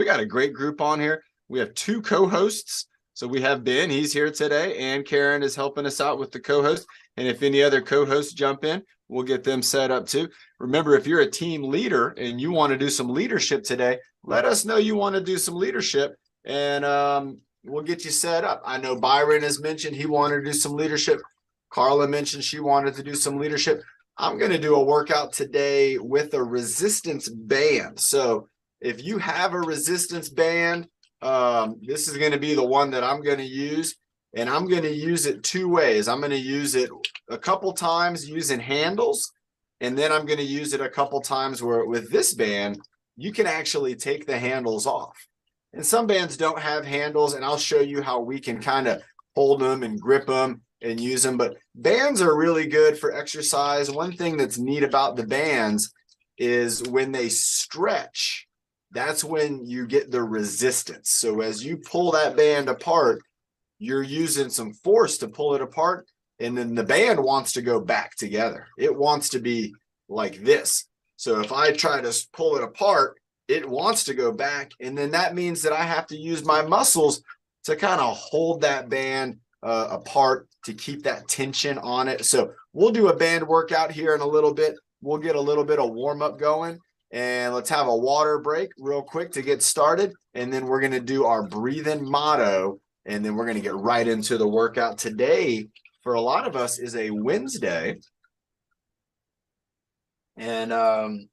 We got a great group on here. We have two co-hosts. So we have Ben, he's here today, and Karen is helping us out with the co-host. And if any other co-hosts jump in, we'll get them set up too. Remember, if you're a team leader and you want to do some leadership today, let us know you want to do some leadership, and we'll get you set up. I know Byron has mentioned he wanted to do some leadership. Carla mentioned she wanted to do some leadership. I'm going to do a workout today with a resistance band. So if you have a resistance band, this is going to be the one that I'm going to use, and I'm going to use it two ways. I'm going to use it a couple times using handles, and then I'm going to use it a couple times where with this band, you can actually take the handles off. And some bands don't have handles, and I'll show you how we can kind of hold them and grip them and use them. But bands are really good for exercise. One thing that's neat about the bands is when they stretch, that's when you get the resistance. So as you pull that band apart, you're using some force to pull it apart, and then the band wants to go back together. It wants to be like this. So if I try to pull it apart, it wants to go back, and then that means that I have to use my muscles to kind of hold that band apart to keep that tension on it. So we'll do a band workout here in a little bit. We'll get a little bit of warm up going, and let's have a water break real quick to get started. And then we're going to do our breathing motto, and then we're going to get right into the workout. Today, for a lot of us, is a Wednesday, and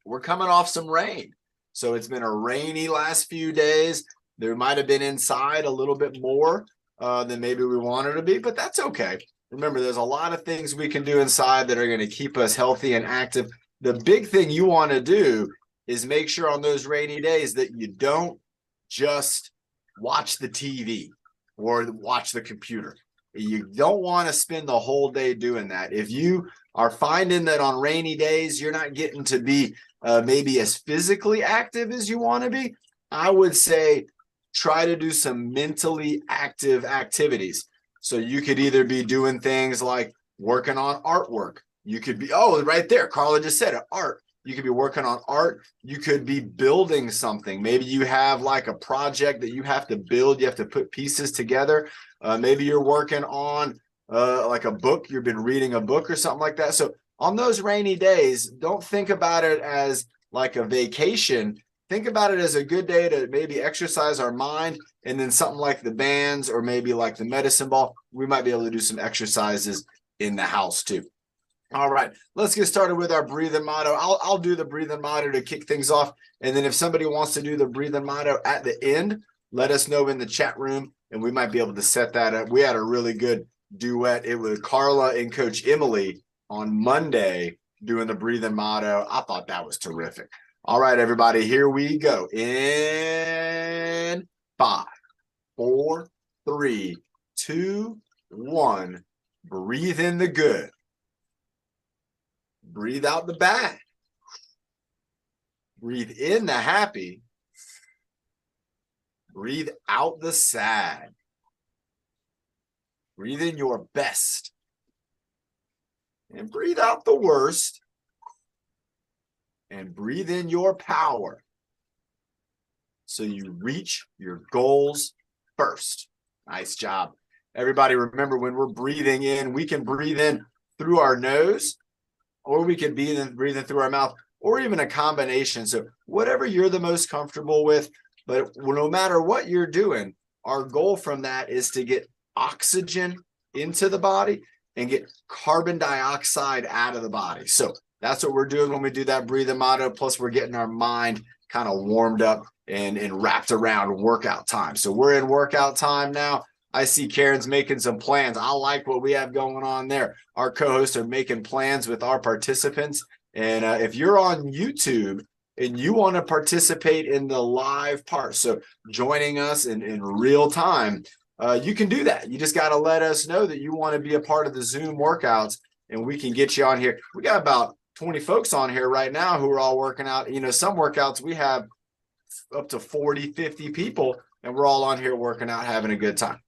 we're coming off some rain. So it's been a rainy last few days. There might have been inside a little bit more than maybe we wanted to be, but that's okay. Remember, there's a lot of things we can do inside that are going to keep us healthy and active. The big thing you want to do is make sure on those rainy days that you don't just watch the TV or watch the computer. You don't want to spend the whole day doing that. If you are finding that on rainy days, you're not getting to be maybe as physically active as you want to be, I would say try to do some mentally active activities. So you could either be doing things like working on artwork. You could be, oh, right there, Carla just said it, art. You could be working on art. You could be building something. Maybe you have like a project that you have to build. You have to put pieces together. Maybe you're working on like a book. You've been reading a book or something like that. So on those rainy days, don't think about it as like a vacation. Think about it as a good day to maybe exercise our mind, and then something like the bands or maybe like the medicine ball, we might be able to do some exercises in the house too. All right, let's get started with our breathing motto. I'll do the breathing motto to kick things off. And then if somebody wants to do the breathing motto at the end, let us know in the chat room, and we might be able to set that up. We had a really good duet. It was Carla and Coach Emily on Monday doing the breathing motto. I thought that was terrific. All right, everybody, here we go. In 5, 4, 3, 2, 1. Breathe in the good. Breathe out the bad. Breathe in the happy. Breathe out the sad. Breathe in your best. And breathe out the worst. And breathe in your power, so you reach your goals first. Nice job. Everybody, remember, when we're breathing in, we can breathe in through our nose, or we can breathe in through our mouth, or even a combination. So whatever you're the most comfortable with, but no matter what you're doing, our goal from that is to get oxygen into the body and get carbon dioxide out of the body. So that's what we're doing when we do that breathing motto. Plus, we're getting our mind kind of warmed up and wrapped around workout time. So we're in workout time now. I see Karen's making some plans. I like what we have going on there. Our co-hosts are making plans with our participants. And if you're on YouTube and you want to participate in the live part, so joining us in real time, you can do that. You just got to let us know that you want to be a part of the Zoom workouts, and we can get you on here. We got about 20 folks on here right now who are all working out. You know, some workouts we have up to 40, 50 people, and we're all on here working out, having a good time.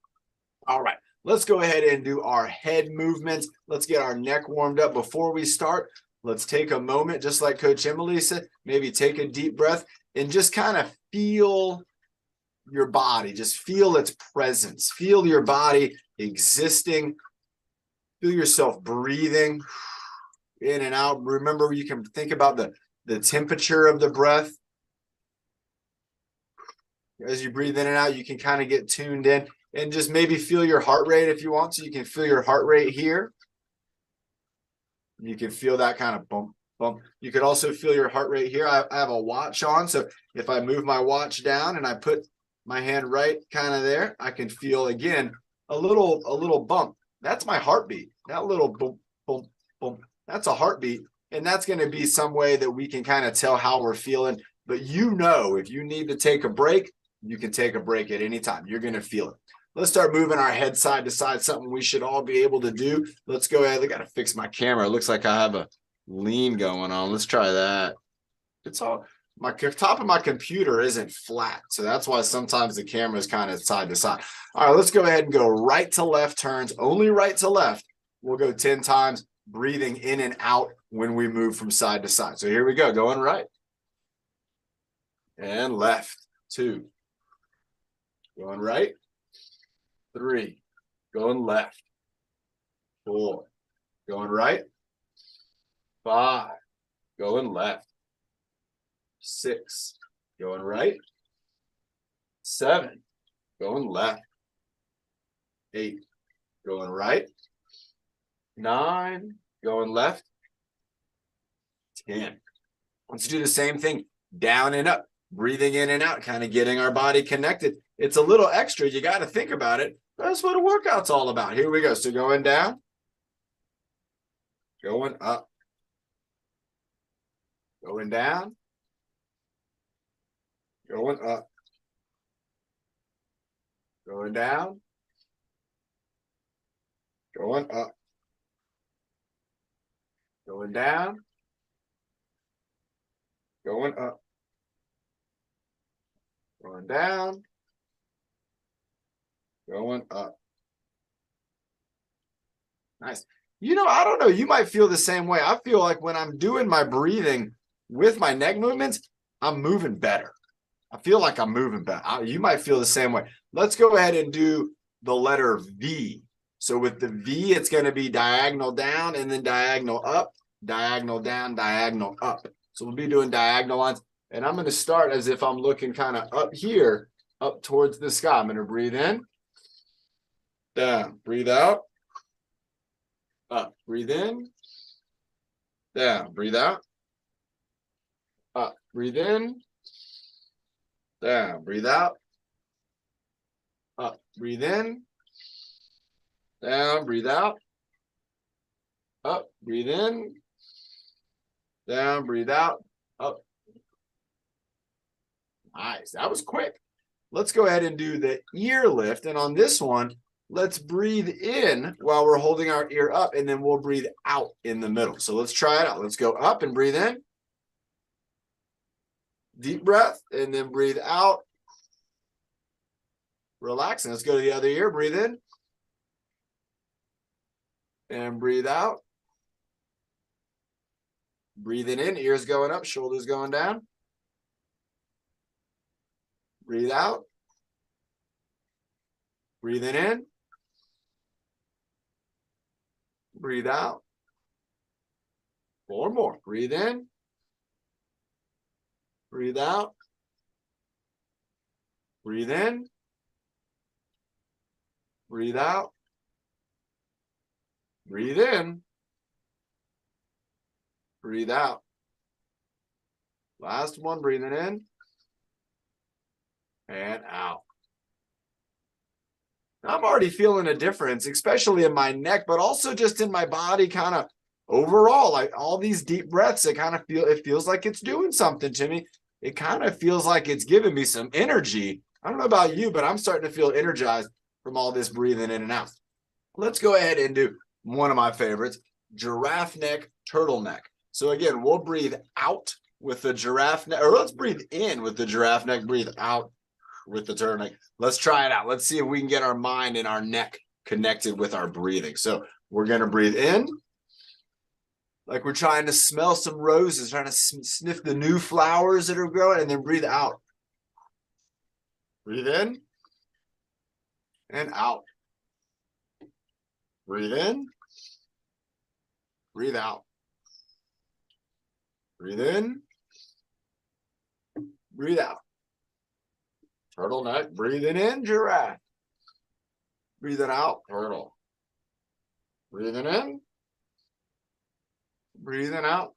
All right, let's go ahead and do our head movements. Let's get our neck warmed up. Before we start, let's take a moment, just like Coach Emily said, maybe take a deep breath and just kind of feel your body. Just feel its presence. Feel your body existing. Feel yourself breathing in and out. Remember, you can think about the temperature of the breath. As you breathe in and out, you can kind of get tuned in and just maybe feel your heart rate if you want to. You can feel your heart rate here. You can feel that kind of bump, bump. You could also feel your heart rate here. I have a watch on, so if I move my watch down and I put my hand right kind of there, I can feel again a little bump. That's my heartbeat. That little bump, bump, bump. That's a heartbeat, and that's going to be some way that we can kind of tell how we're feeling. But you know, if you need to take a break, you can take a break at any time. You're going to feel it. Let's start moving our head side to side, something we should all be able to do. Let's go ahead. I got to fix my camera. It looks like I have a lean going on. Let's try that. It's all, my top of my computer isn't flat, so that's why sometimes the camera is kind of side to side. All right, let's go ahead and go right to left turns, only right to left. We'll go 10 times, breathing in and out when we move from side to side. So here we go, going right and left, 2. Going right, 3. Going left, 4. Going right, 5. Going left, 6. Going right, 7. Going left, 8. Going right, 9. Going left, 10. Let's do the same thing down and up, breathing in and out, kind of getting our body connected. It's a little extra. You got to think about it. That's what a workout's all about. Here we go. So going down, going up, going down, going up, going down, going up, going down, going up, going down, going up. Nice. You know, I don't know. You might feel the same way. I feel like when I'm doing my breathing with my neck movements, I'm moving better. I feel like I'm moving better. You might feel the same way. Let's go ahead and do the letter V. So with the V, it's going to be diagonal down and then diagonal up, diagonal down, diagonal up. So we'll be doing diagonal lines. And I'm going to start as if I'm looking kind of up here, up towards the sky. I'm going to breathe in, down, breathe out, up, breathe in, down, breathe out, up, breathe in, down, breathe out, up, breathe in, down, breathe out, up, breathe in, down, breathe out, up. Nice. That was quick. Let's go ahead and do the ear lift. And on this one, let's breathe in while we're holding our ear up, and then we'll breathe out in the middle. So let's try it out. Let's go up and breathe in. Deep breath, and then breathe out. Relax. And let's go to the other ear. Breathe in. And breathe out. Breathing in, ears going up, shoulders going down. Breathe out. Breathing in. Breathe out. 4 more. Breathe in. Breathe out. Breathe in. Breathe out. Breathe in. Breathe out. Last one, breathing in and out. I'm already feeling a difference, especially in my neck, but also just in my body kind of overall. Like all these deep breaths, it feels like it's doing something to me. It kind of feels like it's giving me some energy. I don't know about you, but I'm starting to feel energized from all this breathing in and out. Let's go ahead and do one of my favorites, giraffe neck, turtleneck. So again, we'll breathe out with the giraffe neck, or let's breathe in with the giraffe neck, breathe out with the turtleneck. Let's try it out. Let's see if we can get our mind and our neck connected with our breathing. So we're going to breathe in like we're trying to smell some roses, trying to sniff the new flowers that are growing, and then breathe out Breathe in and out. Breathe in. Breathe out. Breathe in. Breathe out. Turtleneck. Breathing in, giraffe. Breathing out, turtle. Breathing in. Breathing out.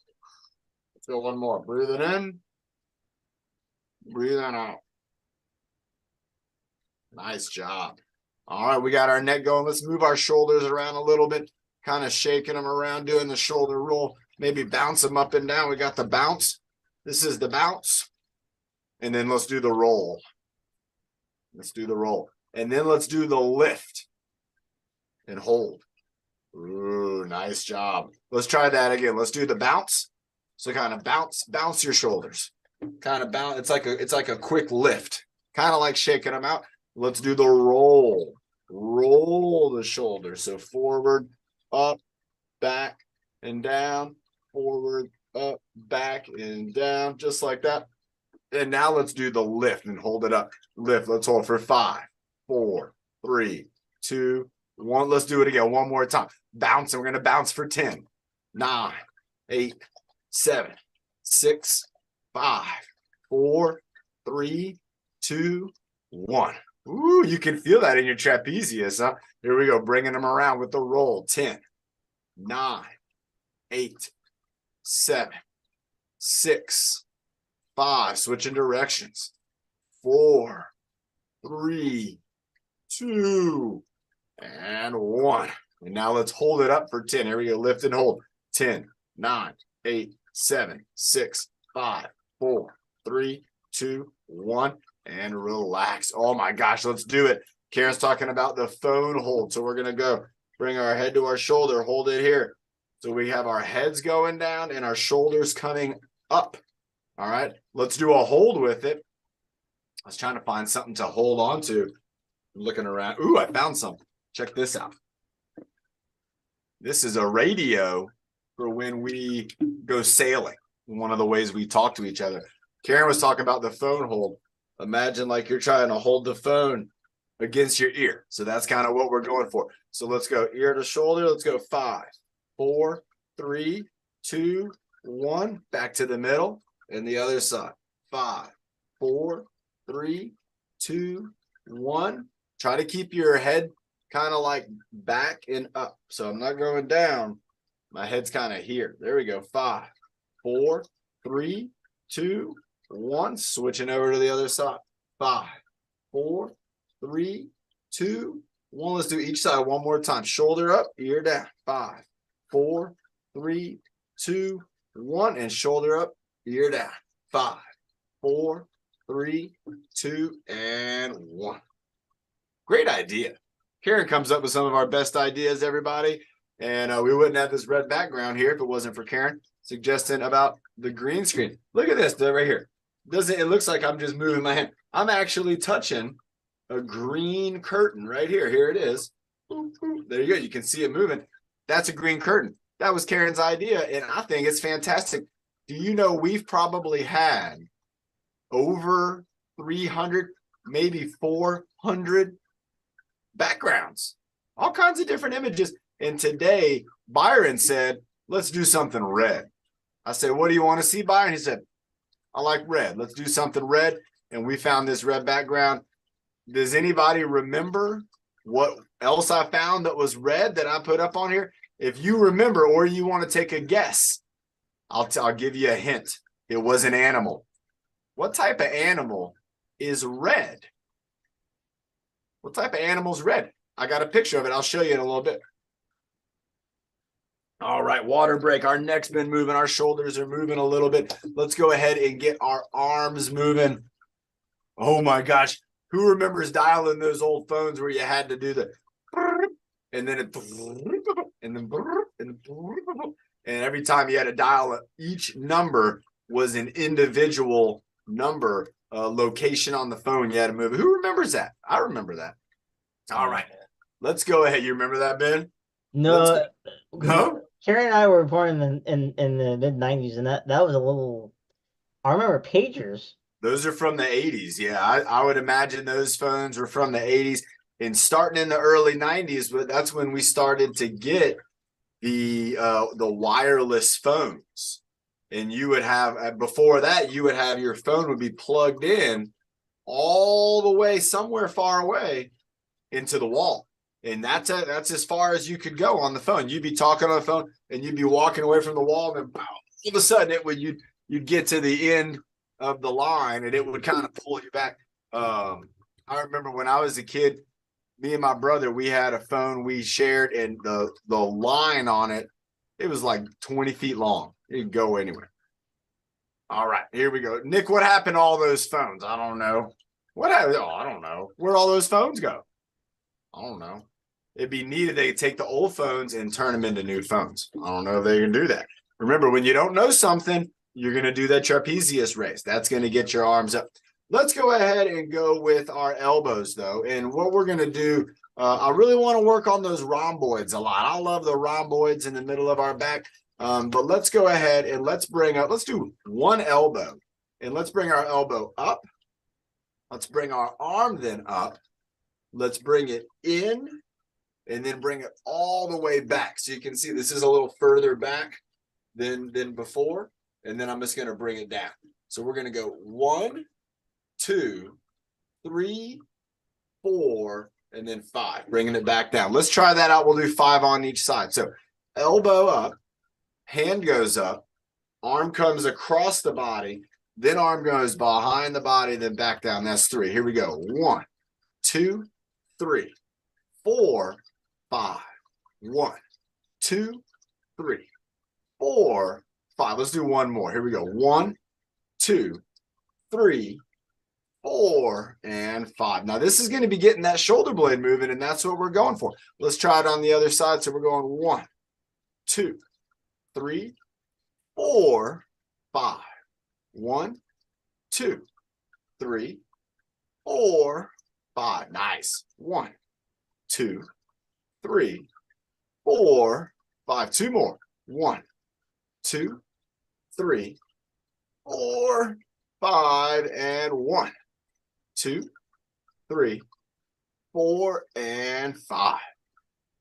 Let's go one more. Breathing in. Breathing out. Nice job. All right, we got our neck going. Let's move our shoulders around a little bit, kind of shaking them around, doing the shoulder roll. Maybe bounce them up and down. We got the bounce. This is the bounce. And then let's do the roll. Let's do the roll. And then let's do the lift and hold. Ooh, nice job. Let's try that again. Let's do the bounce. So kind of bounce your shoulders. Kind of bounce. It's like a quick lift. Kind of like shaking them out. Let's do the roll. Roll the shoulders. So forward, up, back, and down. Forward, up, back, and down. Just like that. And now let's do the lift and hold it up. Lift. Let's hold for 5, 4, 3, 2, 1. Let's do it again. One more time. Bounce. And we're going to bounce for 10, 9, 8, 7, 6, 5, 4, 3, 2, 1. Ooh, you can feel that in your trapezius, huh? Here we go. Bringing them around with the roll. 10, 9, 8, 7, 6, 5. Switching directions. 4, 3, 2, and 1. And now let's hold it up for 10. Here we go. Lift and hold. 10, 9, 8, 7, 6, 5, 4, 3, 2, 1. And relax. Oh my gosh, let's do it. Karen's talking about the phone hold. So we're going to go bring our head to our shoulder. Hold it here. So we have our heads going down and our shoulders coming up. All right. Let's do a hold with it. I was trying to find something to hold on to. I'm looking around. Ooh, I found something. Check this out. This is a radio for when we go sailing. One of the ways we talk to each other. Karen was talking about the phone hold. Imagine like you're trying to hold the phone against your ear. So that's kind of what we're going for. So let's go ear to shoulder. Let's go 5, 4, 3, 2, 1. Back to the middle and the other side. 5, 4, 3, 2, 1. Try to keep your head kind of like back and up. So I'm not going down. My head's kind of here. There we go. 5, 4, 3, 2, 1. Switching over to the other side. 5, 4, 3, 2, 1. Let's do each side one more time. Shoulder up, ear down. 5, 4, 3, 2, 1. And shoulder up, ear down. 5, 4, 3, 2, and 1. Great idea. Karen comes up with some of our best ideas, everybody. And we wouldn't have this red background here if it wasn't for Karen suggesting about the green screen. Look at this right here. It looks like I'm just moving my hand. I'm actually touching a green curtain right here. Here it is. There you go. You can see it moving. That's a green curtain. That was Karen's idea, and I think it's fantastic. Do you know we've probably had over 300, maybe 400 backgrounds, all kinds of different images. And today, Byron said, let's do something red. I said, what do you want to see, Byron? He said, I like red. Let's do something red. And we found this red background. Does anybody remember what else I found that was red that I put up on here? If you remember, or you want to take a guess, I'll give you a hint. It was an animal. What type of animal is red? What type of animal is red? I got a picture of it. I'll show you in a little bit. All right, water break. Our neck's been moving. Our shoulders are moving a little bit. Let's go ahead and get our arms moving. Oh my gosh. Who remembers dialing those old phones where you had to do the and then it and every time you had to dial it, each number was an individual number, location on the phone. You had to move it. Who remembers that? I remember that. All right. Let's go ahead. You remember that, Ben? No. No? Carrie and I were born in the mid-90s, and that was a little. I remember pagers. Those are from the 80s. Yeah, I would imagine those phones were from the 80s and starting in the early 90s, but that's when we started to get the wireless phones. And you would have, before that, you would have your phone would be plugged in all the way somewhere far away into the wall. And that's as far as you could go on the phone. You'd be talking on the phone and you'd be walking away from the wall, and then all of a sudden you'd get to the end of the line and it would kind of pull you back. I remember when I was a kid, me and my brother, we had a phone we shared, and the line on it, it was like 20 feet long. It could go anywhere. All right, here we go. Nick, what happened to all those phones? I don't know. What happened? Oh, I don't know. Where'd all those phones go? I don't know. It'd be neat if they could take the old phones and turn them into new phones. I don't know if they can do that. Remember, when you don't know something, you're going to do that trapezius raise. That's going to get your arms up. Let's go ahead and go with our elbows, though. And what we're going to do, I really want to work on those rhomboids a lot. I love the rhomboids in the middle of our back. But let's go ahead and let's do one elbow. And let's bring our elbow up. Let's bring our arm then up. Let's bring it in and then bring it all the way back. So you can see this is a little further back than before. And then I'm just going to bring it down. So we're going to go 1, 2, 3, 4, and then 5, bringing it back down. Let's try that out. We'll do 5 on each side. So elbow up, hand goes up, arm comes across the body, then arm goes behind the body, then back down. That's 3. Here we go. 1, 2, 3, 4, 5. 1, 2, 3, 4, 5. Let's do one more. Here we go. 1, 2, 3, 4, and 5. Now this is going to be getting that shoulder blade moving, and that's what we're going for. Let's try it on the other side. So we're going 1, 2, 3, 4, 5. 1, 2, 3, 4, 5. Nice. 1, 2, 3, 4, 5. 2 more. 1, 2, 3, 4, 5, and 1, 2, 3, 4, and 5.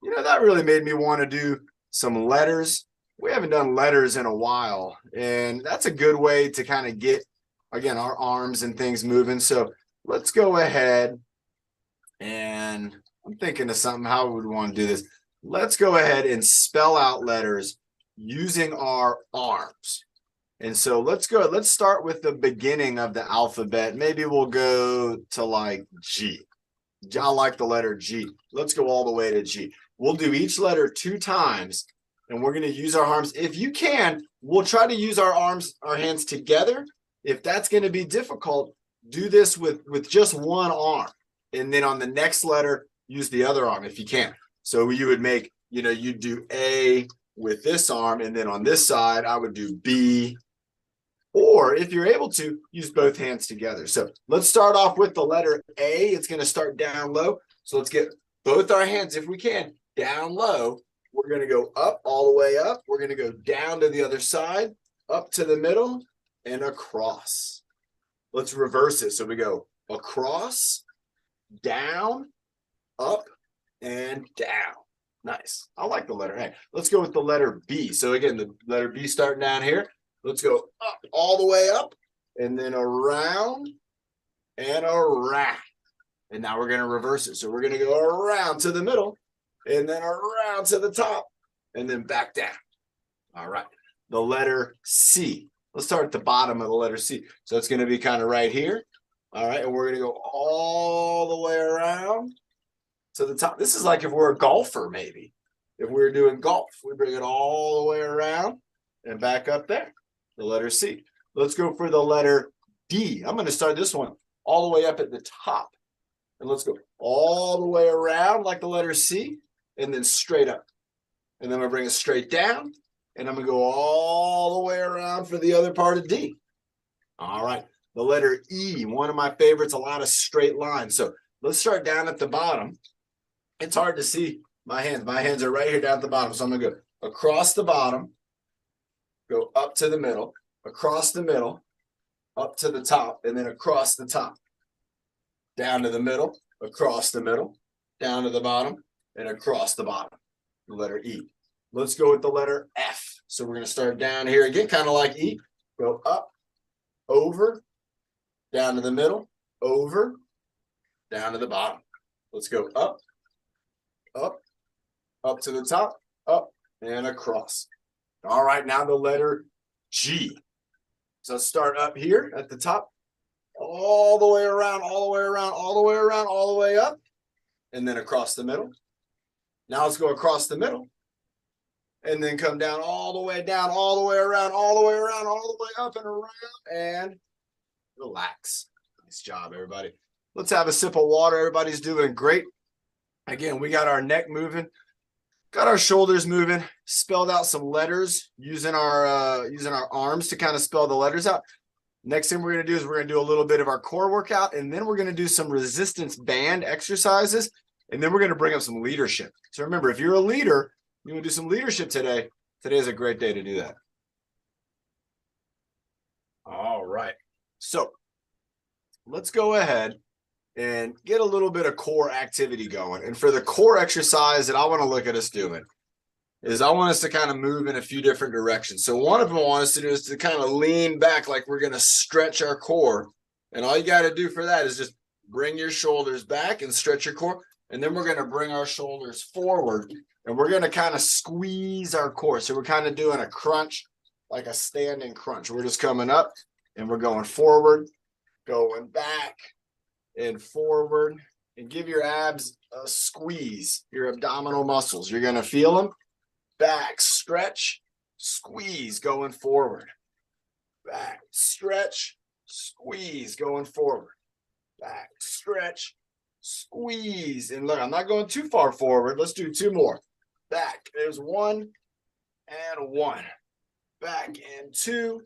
You know, that really made me want to do some letters. We haven't done letters in a while, and that's a good way to kind of get, again, our arms and things moving. So let's go ahead, and I'm thinking of something, how we would want to do this. Let's go ahead and spell out letters using our arms. And so let's start with the beginning of the alphabet. Maybe we'll go to like G. I like the letter G. Let's go all the way to G. We'll do each letter 2 times, and we're going to use our arms. If you can, we'll try to use our hands together. If that's going to be difficult, do this with just one arm. And then on the next letter, use the other arm if you can. So you would make, you'd do A with this arm, and then on this side, I would do B. Or if you're able to, use both hands together. So let's start off with the letter A. It's going to start down low. So let's get both our hands, if we can, down low. We're going to go up, all the way up. We're going to go down to the other side, up to the middle, and across. Let's reverse it. So we go across, down, up, and down. Nice. I like the letter A. Let's go with the letter B. So again, the letter B starting down here. Let's go up, all the way up, and then around and around. And now we're going to reverse it. So we're going to go around to the middle, and then around to the top, and then back down. All right. The letter C. Let's start at the bottom of the letter C. So it's going to be kind of right here. All right. And we're going to go all the way around to the top. This is like if we're a golfer, maybe. If we were doing golf, we bring it all the way around and back up there. The letter C. Let's go for the letter D. I'm going to start this one all the way up at the top. And let's go all the way around like the letter C, and then straight up. And then I'm going to bring it straight down, and I'm going to go all the way around for the other part of D. All right. The letter E, one of my favorites, a lot of straight lines. So let's start down at the bottom. It's hard to see my hands. My hands are right here down at the bottom. So I'm going to go across the bottom, go up to the middle, across the middle, up to the top, and then across the top, down to the middle, across the middle, down to the bottom, and across the bottom. The letter E. Let's go with the letter F. So we're going to start down here again, kind of like E. Go up, over, down to the middle, over, down to the bottom. Let's go up, up, up to the top, up, and across. All right, now the letter G. So let's start up here at the top, all the way around, all the way around, all the way around, all the way up, and then across the middle. Now let's go across the middle, and then come down, all the way down, all the way around, all the way around, all the way up and around, and relax. Nice job, everybody. Let's have a sip of water. Everybody's doing great. Again, we got our neck moving, got our shoulders moving, spelled out some letters using our arms to kind of spell the letters out. Next thing we're going to do is we're going to do a little bit of our core workout, and then we're going to do some resistance band exercises, and then we're going to bring up some leadership. So remember, if you're a leader, you want to do some leadership today, today is a great day to do that. All right. So let's go ahead and get a little bit of core activity going. And for the core exercise that I want to look at us doing is I want us to kind of move in a few different directions. So one of them I want us to do is to kind of lean back like we're going to stretch our core. And all you got to do for that is just bring your shoulders back and stretch your core. And then we're going to bring our shoulders forward and we're going to kind of squeeze our core. So we're kind of doing a crunch, like a standing crunch. We're just coming up and we're going forward, going back and forward, and give your abs a squeeze, your abdominal muscles. You're going to feel them. Back, stretch, squeeze, going forward. Back, stretch, squeeze, going forward. Back, stretch, squeeze. And look, I'm not going too far forward. Let's do two more. Back, there's one and one. Back and two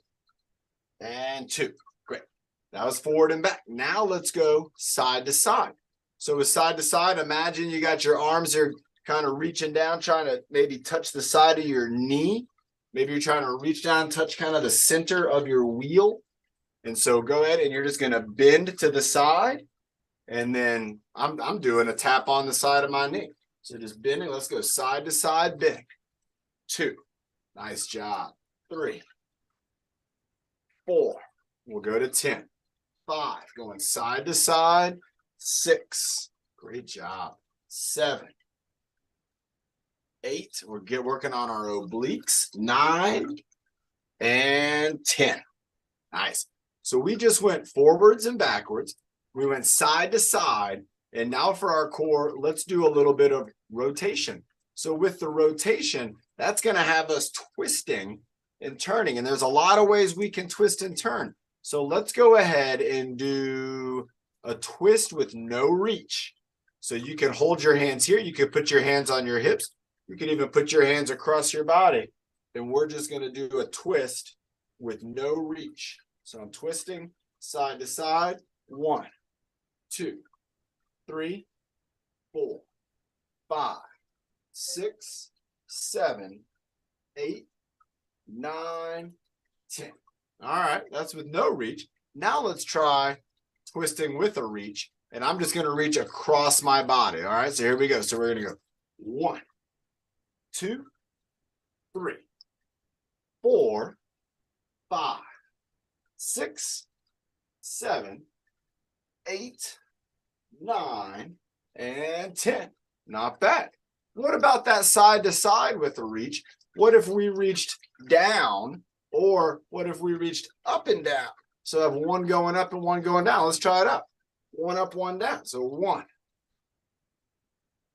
and two. Great. That was forward and back. Now let's go side to side. So with side to side, imagine you got your arms there kind of reaching down, trying to maybe touch the side of your knee. Maybe you're trying to reach down, touch kind of the center of your wheel. And so go ahead and you're just going to bend to the side. And then I'm doing a tap on the side of my knee. So just bending. Let's go side to side, bend. 2. Nice job. 3. 4. We'll go to 10. 5. Going side to side. 6. Great job. 7. 8. We're working on our obliques. 9 and 10. Nice. So we just went forwards and backwards. We went side to side. And now for our core, let's do a little bit of rotation. So with the rotation, that's going to have us twisting and turning. And there's a lot of ways we can twist and turn. So let's go ahead and do a twist with no reach. So you can hold your hands here. You can put your hands on your hips. You can even put your hands across your body. And we're just going to do a twist with no reach. So I'm twisting side to side. 1, 2, 3, 4, 5, 6, 7, 8, 9, 10. All right, that's with no reach. Now let's try twisting with a reach. And I'm just going to reach across my body. All right, so here we go. So we're going to go 1, 2, 3, 4, 5, 6, 7, 8, 9, and 10. Not bad. What about that side to side with a reach? What if we reached down, or what if we reached up and down? So I have one going up and one going down. Let's try it out. One up, one down. So 1,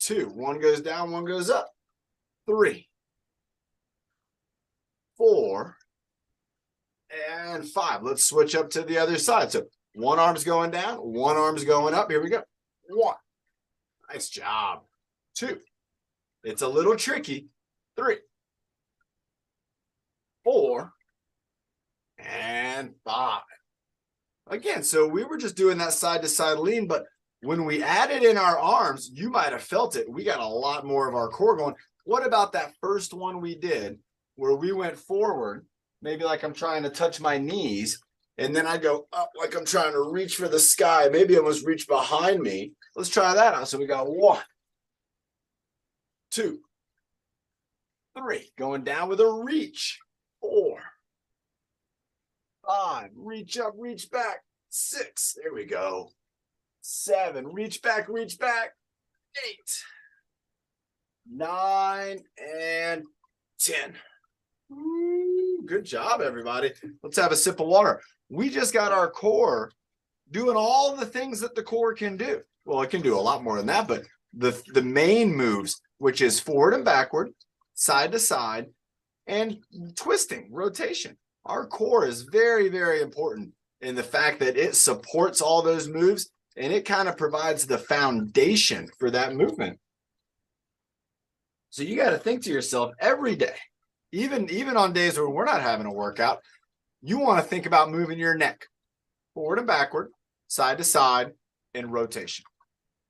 2. One goes down, one goes up. 3, 4, and 5. Let's switch up to the other side. So one arm's going down, one arm's going up. Here we go. 1. Nice job. 2. It's a little tricky. 3, 4, and 5. Again, so we were just doing that side to side lean, but when we added in our arms, you might have felt it. We got a lot more of our core going. What about that first one we did where we went forward, maybe like I'm trying to touch my knees, And then I go up like I'm trying to reach for the sky. Maybe I almost reach behind me. Let's try that out. So we got 1, 2, 3. Going down with a reach. 4, 5. Reach up, reach back. 6. There we go. 7. Reach back, reach back. 8, 9, and 10. Ooh, good job, everybody. Let's have a sip of water. We just got our core doing all the things that the core can do. Well, it can do a lot more than that, but the main moves, which is forward and backward, side to side, and twisting, rotation. Our core is very, very important in the fact that it supports all those moves, and it kind of provides the foundation for that movement. So you got to think to yourself every day, even on days where we're not having a workout, you want to think about moving your neck forward and backward, side to side, and rotation.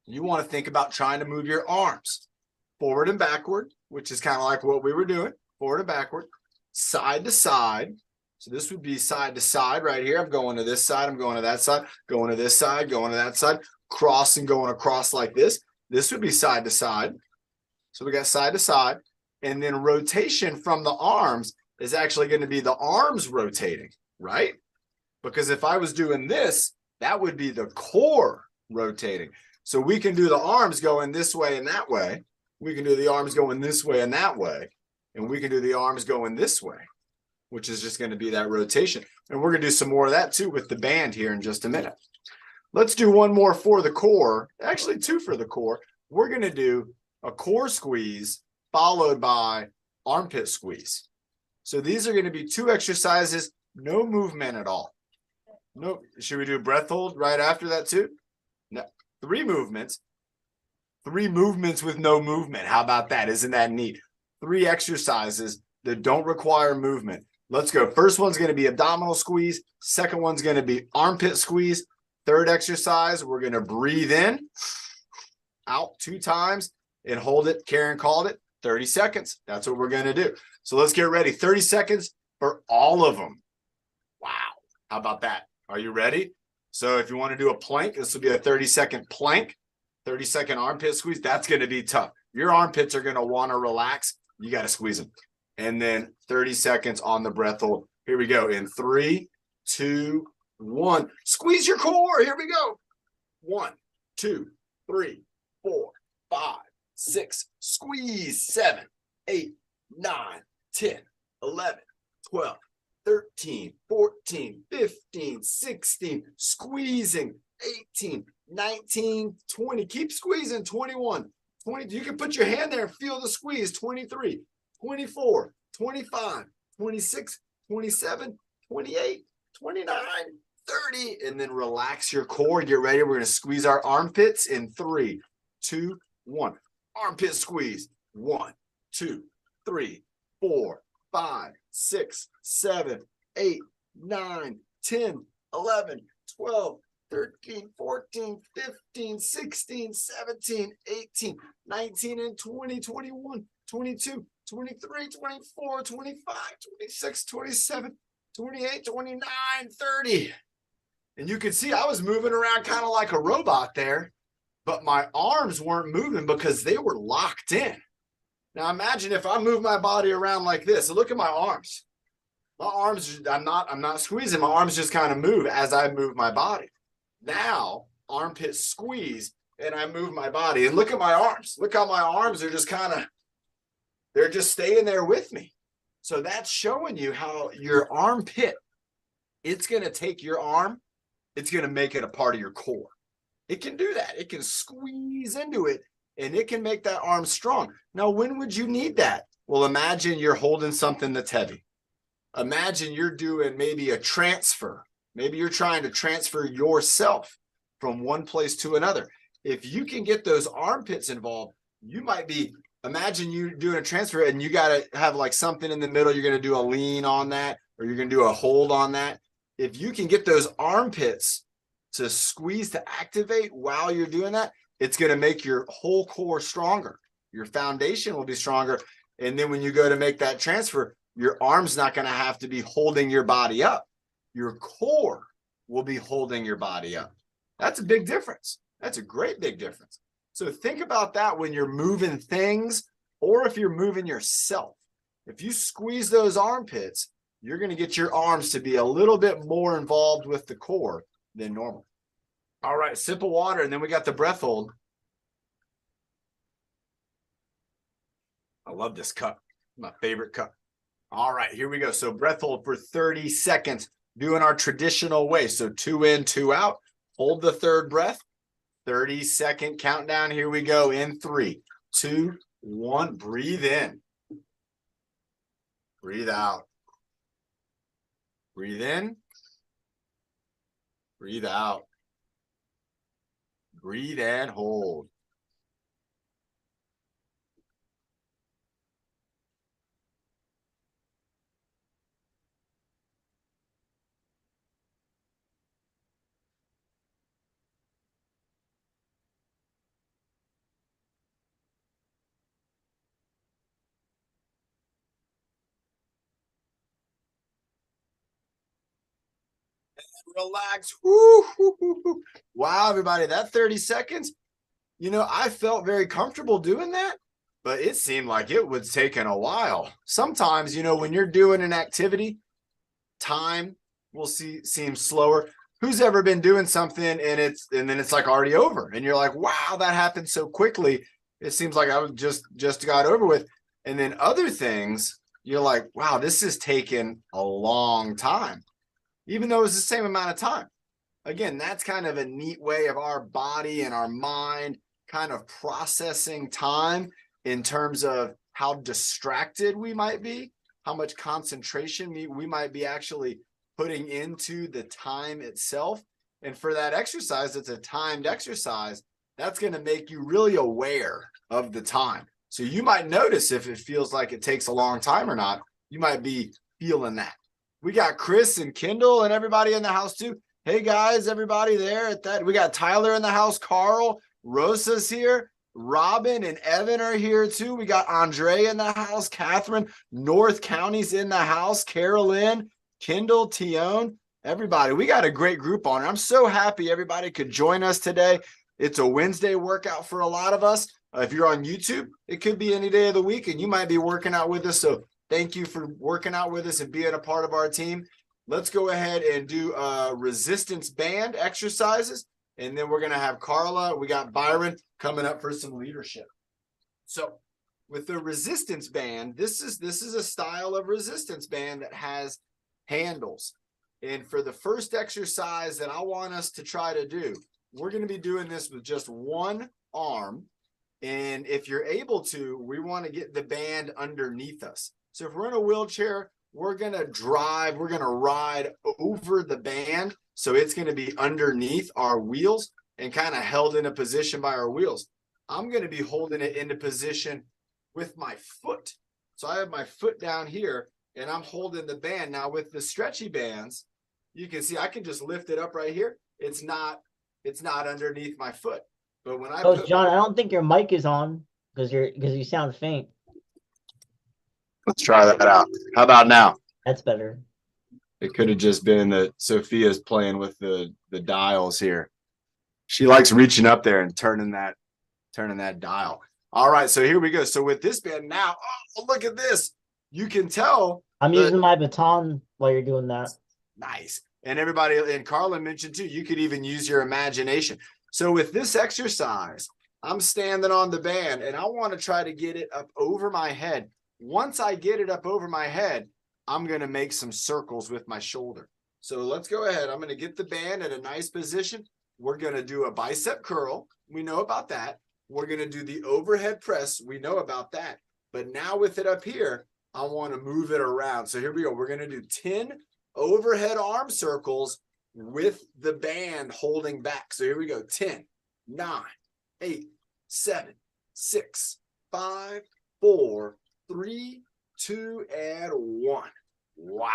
You want to think about trying to move your arms forward and backward, which is kind of like what we were doing, forward and backward, side to side. So this would be side to side right here. I'm going to this side, I'm going to that side, going to this side, going to that side, cross and going across like this. This would be side to side. So we got side to side. And then rotation from the arms is actually going to be the arms rotating, right? Because if I was doing this, that would be the core rotating. So we can do the arms going this way and that way. We can do the arms going this way and that way. And we can do the arms going this way, which is just going to be that rotation. And we're going to do some more of that too with the band here in just a minute. Let's do one more for the core, actually 2 for the core. We're going to do a core squeeze followed by armpit squeeze. So these are going to be 2 exercises, no movement at all. No, should we do breath hold right after that too? No, 3 movements. 3 movements with no movement. How about that? Isn't that neat? 3 exercises that don't require movement. Let's go. First one's going to be abdominal squeeze. Second one's going to be armpit squeeze. Third exercise, we're going to breathe in, out 2 times, and hold it. Karen called it 30 seconds. That's what we're going to do. So let's get ready. 30 seconds for all of them. Wow. How about that? Are you ready? So if you want to do a plank, this will be a 30-second plank, 30-second armpit squeeze. That's going to be tough. Your armpits are going to want to relax. You got to squeeze them. And then 30 seconds on the breath hold. Here we go. In 3, 2, 1. Squeeze your core. Here we go. 1, 2, 3, 4, 5, 6. Squeeze. 7, 8, 9, 10, 11, 12, 13, 14, 15, 16. Squeezing. 18, 19, 20. Keep squeezing. 21, 20. You can put your hand there and feel the squeeze. 23, 24, 25, 26, 27, 28, 29, 30. And then relax your core. Get ready. We're going to squeeze our armpits in 3, 2, 1. Armpit squeeze. 1, 2, 3, 4, 5, 6, 7, 8, 9, 10, 11, 12, 13, 14, 15, 16, 17, 18, 19, and 20, 21, 22, 23, 24, 25, 26, 27, 28, 29, 30. And you can see I was moving around kind of like a robot there, but my arms weren't moving because they were locked in. Now imagine if I move my body around like this. So look at my arms. My arms, I'm not squeezing. My arms just kind of move as I move my body. Now, armpit squeeze, and I move my body. And look at my arms. Look how my arms are just they're just staying there with me. So that's showing you how your armpit, it's going to take your arm, it's going to make it a part of your core. It can do that. It can squeeze into it, and it can make that arm strong. Now, when would you need that? Well, imagine you're holding something that's heavy. Imagine you're doing maybe a transfer. Maybe you're trying to transfer yourself from one place to another. If you can get those armpits involved, you might be, imagine you doing a transfer and you got to have like something in the middle. You're going to do a lean on that, or you're going to do a hold on that. If you can get those armpits to squeeze, to activate while you're doing that, it's going to make your whole core stronger. Your foundation will be stronger. And then when you go to make that transfer, your arm's not going to have to be holding your body up. your core will be holding your body up. That's a big difference. That's a great big difference. So think about that when you're moving things or if you're moving yourself. If you squeeze those armpits, you're going to get your arms to be a little bit more involved with the core than normal. All right, sip of water, and then we got the breath hold. I love this cup. My favorite cup. All right, here we go. So breath hold for 30 seconds, doing our traditional way. So 2 in, 2 out. Hold the third breath. 30-second countdown. Here we go in 3, 2, 1. Breathe in. Breathe out. Breathe in. Breathe out. Breathe and hold. Relax. Woo, woo, woo, woo. Wow, everybody, that 30 seconds, I felt very comfortable doing that, but it seemed like it was taking a while. Sometimes, when you're doing an activity, time will seem slower. Who's ever been doing something and then it's like already over and you're like, wow, that happened so quickly. It seems like I was just got over with. And then other things, you're like, wow, this is taking a long time, even though it's the same amount of time. Again, that's kind of a neat way of our body and our mind kind of processing time in terms of how distracted we might be, how much concentration we might be actually putting into the time itself. And for that exercise, it's a timed exercise. That's going to make you really aware of the time. So you might notice if it feels like it takes a long time or not. You might be feeling that. We got Chris and Kendall and everybody in the house too. Hey guys, everybody there at that. We got Tyler in the house, Carl, Rosa's here, Robin and Evan are here too. We got Andre in the house, Catherine, North County's in the house, Carolyn, Kendall, Tion, everybody. We got a great group on. I'm so happy everybody could join us today. It's a Wednesday workout for a lot of us. If you're on YouTube, it could be any day of the week and you might be working out with us. So thank you for working out with us and being a part of our team. Let's go ahead and do resistance band exercises. And then we're going to have Carla. We got Byron coming up for some leadership. So with the resistance band, this is a style of resistance band that has handles. And for the first exercise that I want us to try to do, we're going to be doing this with just one arm. And if you're able to, we want to get the band underneath us. So if we're in a wheelchair, we're going to ride over the band. So it's going to be underneath our wheels and kind of held in a position by our wheels. I'm going to be holding it into position with my foot. So I have my foot down here and I'm holding the band. Now with the stretchy bands, you can see I can just lift it up right here. It's not underneath my foot. But when I John, I don't think your mic is on because you sound faint. Let's try that out. How about now? That's better. It could have just been that Sophia's playing with the dials here. She likes reaching up there and turning that dial. All right, so here we go. So with this band now, oh, look at this. You can tell. I'm using my baton while you're doing that. Nice. And everybody, and Carlin mentioned too, you could even use your imagination. So with this exercise, I'm standing on the band and I want to try to get it up over my head. Once I get it up over my head, I'm going to make some circles with my shoulder. So let's go ahead. I'm going to get the band in a nice position. We're going to do a bicep curl. We know about that. We're going to do the overhead press. We know about that. But now with it up here, I want to move it around. So here we go. We're going to do 10 overhead arm circles with the band holding back. So here we go. 10, 9, 8, 7, 6, 5, 4, 3, 2, and 1. Wow.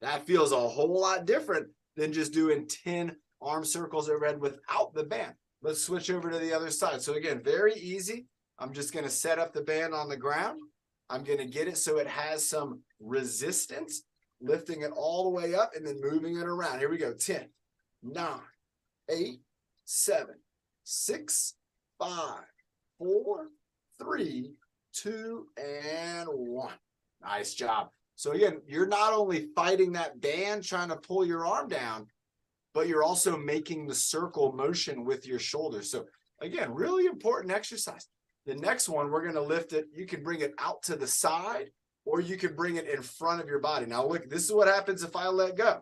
That feels a whole lot different than just doing 10 arm circles overhead without the band. Let's switch over to the other side. So again, very easy. I'm just going to set up the band on the ground. I'm going to get it so it has some resistance. lifting it all the way up and then moving it around. Here we go. 10, 9, 8, 7, 6, 5, 4, 3, 2, and 1. Nice job. So again, you're not only fighting that band trying to pull your arm down, but you're also making the circle motion with your shoulders. So again, really important exercise. The next one, we're going to lift it. You can bring it out to the side, or you can bring it in front of your body. Now look, this is what happens if I let go.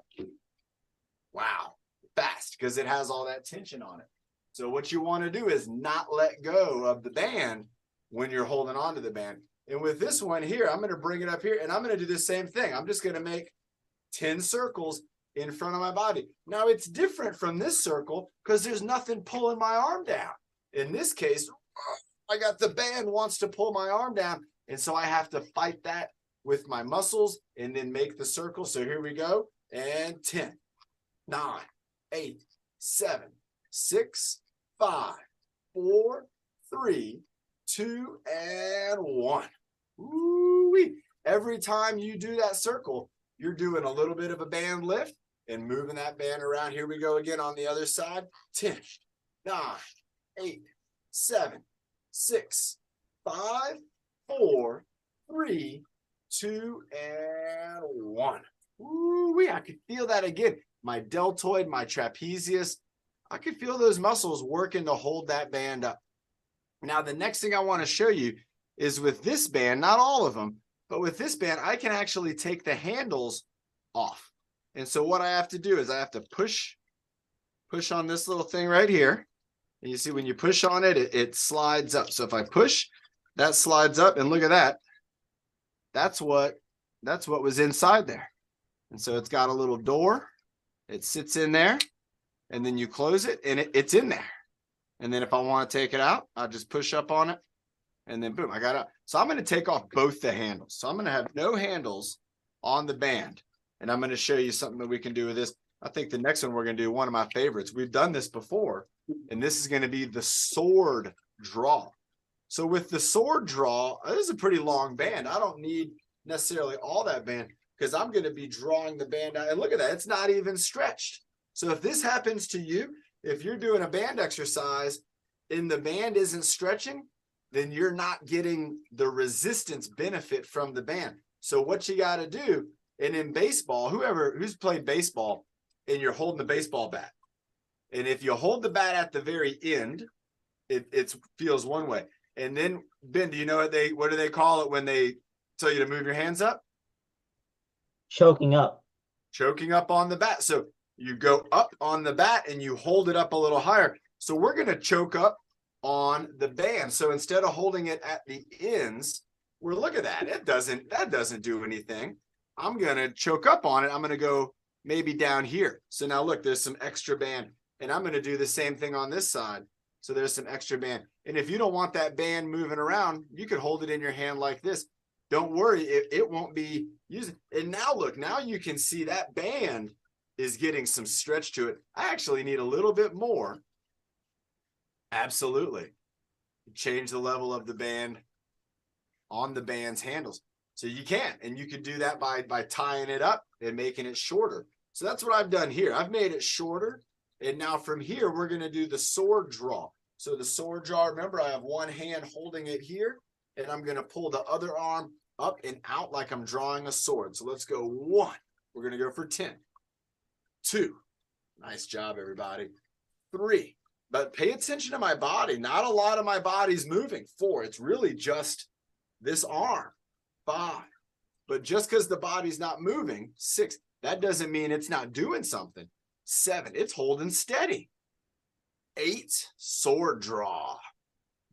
Wow, fast, because it has all that tension on it. So what you want to do is not let go of the band when you're holding on to the band. And with this one here, I'm going to bring it up here and I'm going to do the same thing. I'm just going to make 10 circles in front of my body. Now it's different from this circle because there's nothing pulling my arm down. In this case, I got the band wants to pull my arm down. And so I have to fight that with my muscles and then make the circle. So here we go. And 10, 9, 8, 7, 6, 5, 4, 3, 2, and 1. Woo-wee. Every time you do that circle, you're doing a little bit of a band lift and moving that band around. Here we go again on the other side. 10, 9, 8, 7, 6, 5, 4, 3, 2, and 1. Woo-wee. I could feel that again. My deltoid, my trapezius, I could feel those muscles working to hold that band up. Now, the next thing I want to show you is with this band, not all of them, but with this band, I can actually take the handles off. And so what I have to do is I have to push on this little thing right here. And you see when you push on it, it slides up. So if I push, that slides up, and look at that. That's what was inside there. And so it's got a little door. It sits in there, and then you close it, and it's in there. And then if I want to take it out, I'll just push up on it, and then boom, I got it out. So I'm going to take off both the handles. So I'm going to have no handles on the band, and I'm going to show you something that we can do with this. I think the next one we're going to do, one of my favorites. We've done this before, and this is going to be the sword draw. So with the sword draw, this is a pretty long band. I don't need necessarily all that band because I'm going to be drawing the band out. And look at that. It's not even stretched. So if this happens to you, if you're doing a band exercise and the band isn't stretching, then you're not getting the resistance benefit from the band. So what you got to do, and in baseball, who's played baseball and you're holding the baseball bat, and if you hold the bat at the very end, it feels one way. And then, Ben, do you know what do they call it when they tell you to move your hands up? Choking up. Choking up on the bat. So you go up on the bat and you hold it up a little higher. So we're going to choke up on the band. So instead of holding it at the ends, look at that. That doesn't do anything. I'm going to choke up on it. I'm going to go maybe down here. So now look, there's some extra band, and I'm going to do the same thing on this side. So there's some extra band. And if you don't want that band moving around, you could hold it in your hand like this. Don't worry, it won't be used. And now look, now you can see that band is getting some stretch to it. I actually need a little bit more. Absolutely. Change the level of the band on the band's handles. So you can, and you could do that by tying it up and making it shorter. So that's what I've done here. I've made it shorter. And now from here, we're going to do the sword draw. So the sword draw, remember, I have one hand holding it here, and I'm going to pull the other arm up and out like I'm drawing a sword. So let's go 1. We're going to go for 10. 2. Nice job, everybody. 3. But pay attention to my body. Not a lot of my body's moving. 4. It's really just this arm. 5. But just because the body's not moving, 6. That doesn't mean it's not doing something. 7. It's holding steady. 8. Sword draw.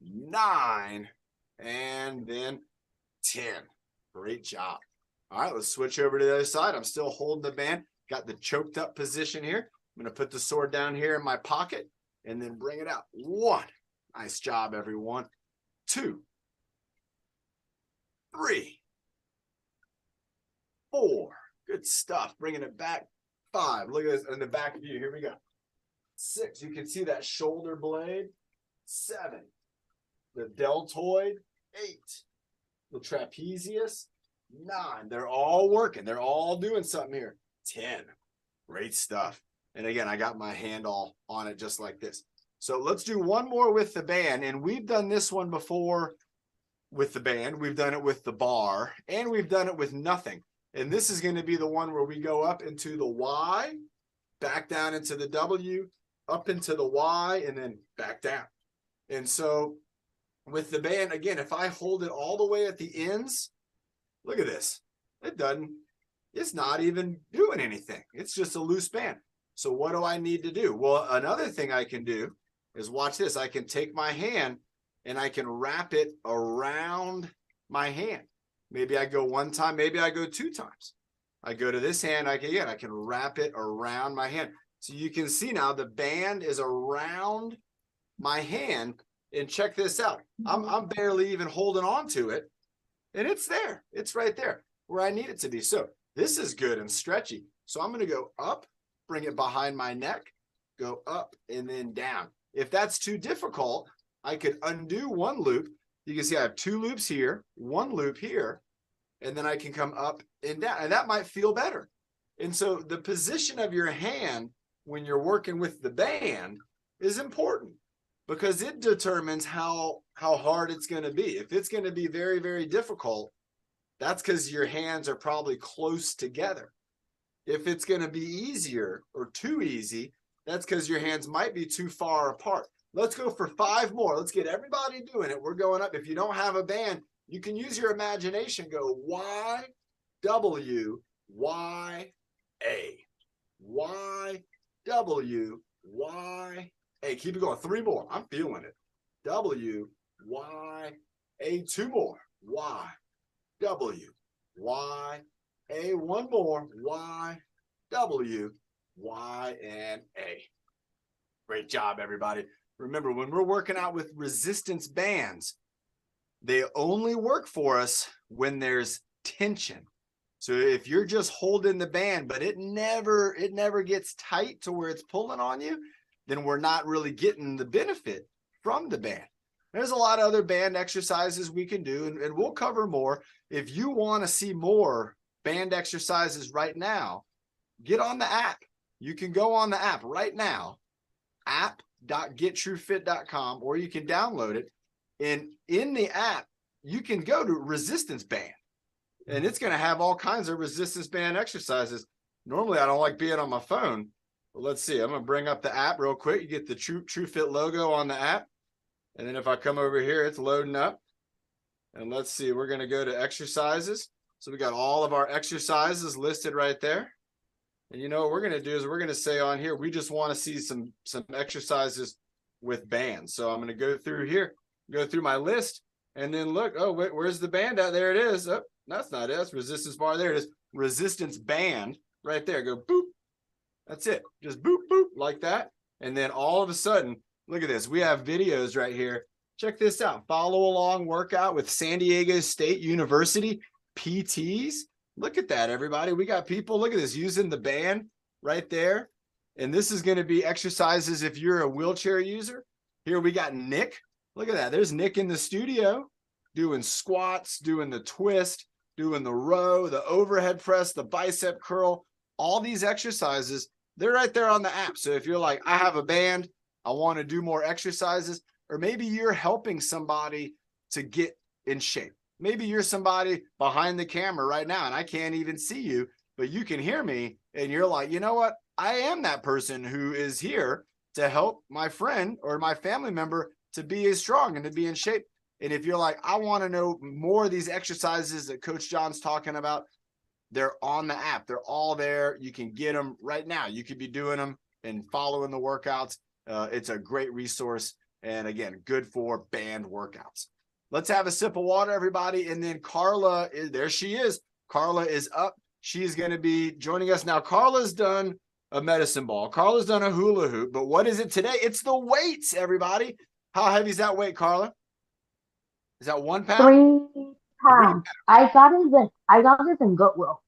9. And then 10. Great job. All right, let's switch over to the other side. I'm still holding the band. Got the choked up position here. I'm going to put the sword down here in my pocket and then bring it out. 1. Nice job, everyone. 2. 3. 4. Good stuff. Bringing it back. 5. Look at this in the back view. Here we go. 6. You can see that shoulder blade. 7. The deltoid. 8. The trapezius. 9. They're all working. They're all doing something here. 10. Great stuff. And again, I got my hand all on it just like this. So let's do one more with the band. And we've done this one before with the band. We've done it with the bar, and we've done it with nothing. And this is going to be the one where we go up into the Y, back down into the W, up into the Y, and then back down. And so with the band, again, if I hold it all the way at the ends, look at this. It's not even doing anything. It's just a loose band. So what do I need to do? Well, another thing I can do is watch this. I can take my hand and I can wrap it around my hand. Maybe I go one time, maybe I go 2 times. I go to this hand, I can wrap it around my hand. So you can see now the band is around my hand, and check this out. I'm barely even holding on to it, and it's there. It's right there where I need it to be. So this is good and stretchy. So I'm going to go up, bring it behind my neck, go up and then down. If that's too difficult, I could undo one loop. You can see I have 2 loops here, 1 loop here, and then I can come up and down, and that might feel better. And so the position of your hand when you're working with the band is important, because it determines how hard it's going to be. If it's going to be very, very difficult, that's because your hands are probably close together. If it's going to be easier or too easy, that's because your hands might be too far apart. Let's go for 5 more. Let's get everybody doing it. We're going up. If you don't have a band, you can use your imagination. Go Y, W, Y, A. Y, W, Y, A. Keep it going. 3 more. I'm feeling it. W, Y, A. 2 more. Y, W, Y, A. 1 more. Y, W, Y, and A. Great job, everybody. Remember, when we're working out with resistance bands, they only work for us when there's tension. So if you're just holding the band, but it never gets tight to where it's pulling on you, then we're not really getting the benefit from the band. There's a lot of other band exercises we can do, and we'll cover more. If you want to see more band exercises right now, get on the app. You can go on the app right now, app.gettruefit.com, or you can download it. And in the app, you can go to resistance band, and it's going to have all kinds of resistance band exercises. Normally, I don't like being on my phone, but let's see. I'm going to bring up the app real quick. You get the TrueFit logo on the app. And then if I come over here, it's loading up. And let's see, we're going to go to exercises. So we got all of our exercises listed right there. And you know what we're going to do is we're going to say on here, we just want to see some exercises with bands. So I'm going to go through here, go through my list, and then look, oh, wait, where's the band at? There it is. Oh, that's not it. That's resistance bar. There it is. Resistance band right there. Go boop. That's it. Just boop, boop, like that. And then all of a sudden, look at this. We have videos right here. Check this out. Follow along workout with San Diego State University PTs. Look at that, everybody. We got people, look at this, using the band right there. And this is going to be exercises if you're a wheelchair user. Here we got Nick. Look at that. There's Nick in the studio doing squats, doing the twist, doing the row, the overhead press, the bicep curl. All these exercises, they're right there on the app. So if you're like, I have a band, I want to do more exercises, or maybe you're helping somebody to get in shape. Maybe you're somebody behind the camera right now and I can't even see you, but you can hear me. And you're like, you know what? I am that person who is here to help my friend or my family member to be as strong and to be in shape. And if you're like, I want to know more of these exercises that Coach John's talking about, they're on the app. They're all there. You can get them right now. You could be doing them and following the workouts. It's a great resource. And again, good for band workouts. Let's have a sip of water, everybody. And then Carla, there she is. Carla is up. She's going to be joining us. Now, Carla's done a medicine ball. Carla's done a hula hoop. But what is it today? It's the weights, everybody. How heavy is that weight, Carla? Is that 1 pound? 3 pounds. I got it in Goodwill.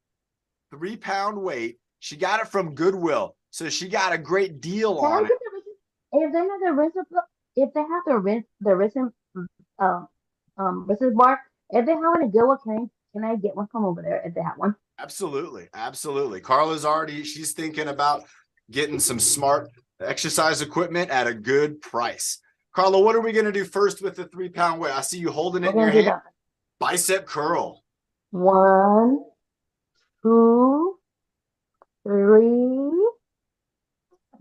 3 pound weight. She got it from Goodwill. So she got a great deal Can I on it. get if they have the recent bar, if they have it in Goodwill, Can I get one from over there if they have one? Absolutely. Absolutely. Carla's she's thinking about getting some smart exercise equipment at a good price. Carla, what are we going to do first with the 3-pound weight? I see you holding it We're in your gonna do hand. Bicep curl. 1, 2, 3,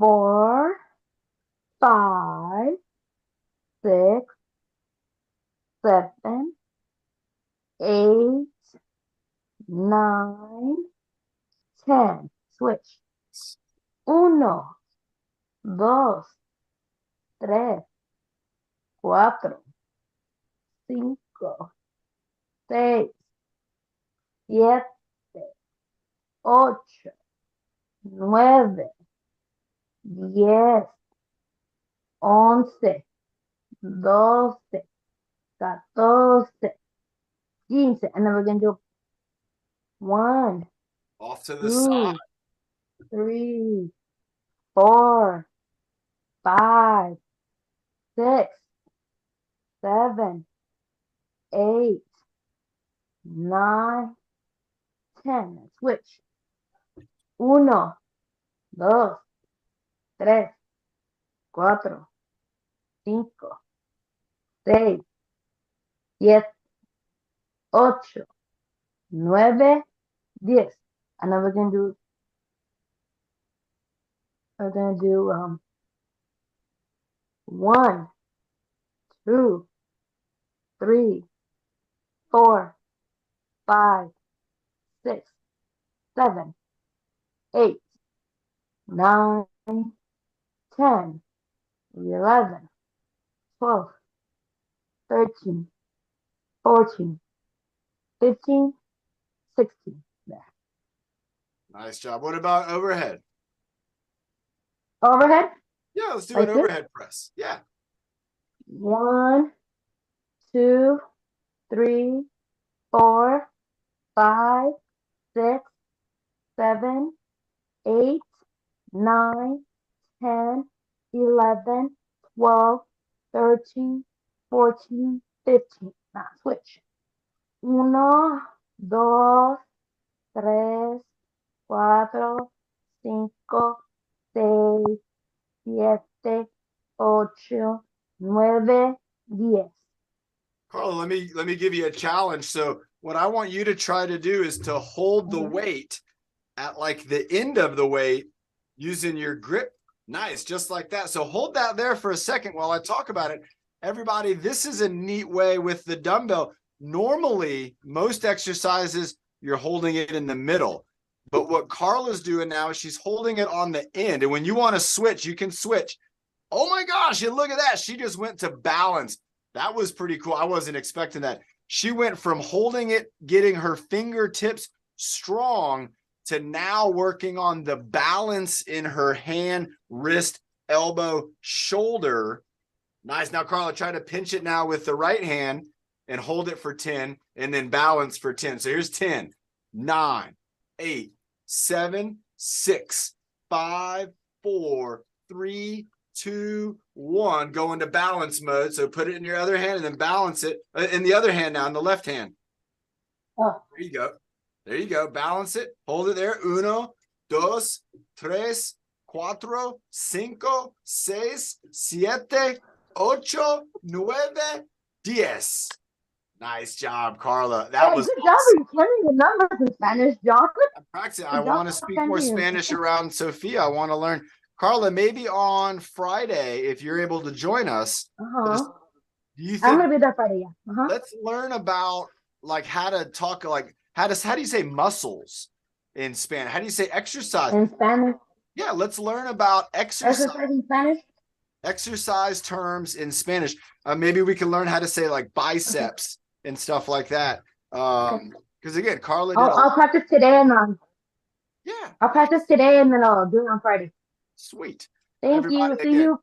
4, 5, 6, 7, 8, 9, 10. Switch. 1, 2, 3, 4, 5, 6, 7, 8, 9, 10, 11, 12, 14, 15. And then we're going to do 1, Off to the 2, side. 3, 4, 5, 6, 7, 8, 9, 10. Switch. 1, 2, 3, 4, 5, 6, 7, 8, 9, 10. And then we're gonna do 1, 2, 3, 4, 5, 6, 7, 8, 9, 10, 11, 12, 13, 14, 15, 16. There. Nice job. What about overhead? Overhead. Yeah, let's do Like an this? overhead press. Yeah. 1, 2, 3, 4, 5, 6, 7, 8, 9, 10, 11, 12, 13, 14, 15. Now switch. 1, 2, 3, 4, 5, 6, 7, 8, 9, 10. Carla, let me give you a challenge. So what I want you to try to do is to hold the weight at like the end of the weight using your grip. Nice, just like that. So hold that there for a second while I talk about it. Everybody, this is a neat way with the dumbbell. Normally, most exercises, you're holding it in the middle. But what Carla's doing now is she's holding it on the end. And when you want to switch, you can switch. Oh my gosh, and look at that. She just went to balance. That was pretty cool. I wasn't expecting that. She went from holding it, getting her fingertips strong, to now working on the balance in her hand, wrist, elbow, shoulder. Nice. Now, Carla, try to pinch it now with the right hand and hold it for 10 and then balance for 10. So here's 10, 9, 8, 7, 6, 5, 4, 3, 2, 1. Go into balance mode. So put it in your other hand and then balance it in the other hand now, in the left hand. Oh. There you go. There you go. Balance it. Hold it there. 1, 2, 3, 4, 5, 6, 7, 8, 9, 10. Nice job, Carla. That Hey, was good awesome. job. Are you carrying the numbers in Spanish, John? I'm practicing. Good I job, want to speak more Sandy. Spanish around Sophia. I want to learn. Carla, maybe on Friday, if you're able to join us, Uh-huh. do you I'm think gonna be there Friday, yeah. Uh-huh. let's learn about like how to talk, like how do you say muscles in Spanish? How do you say exercise? In Spanish. Yeah, let's learn about Exercise in Spanish. exercise terms in Spanish. Maybe we can learn how to say like biceps and stuff like that. Because again, Carla did I'll practice today and yeah, I'll practice today and then I'll do it on Friday. sweet. Thank Everybody, you.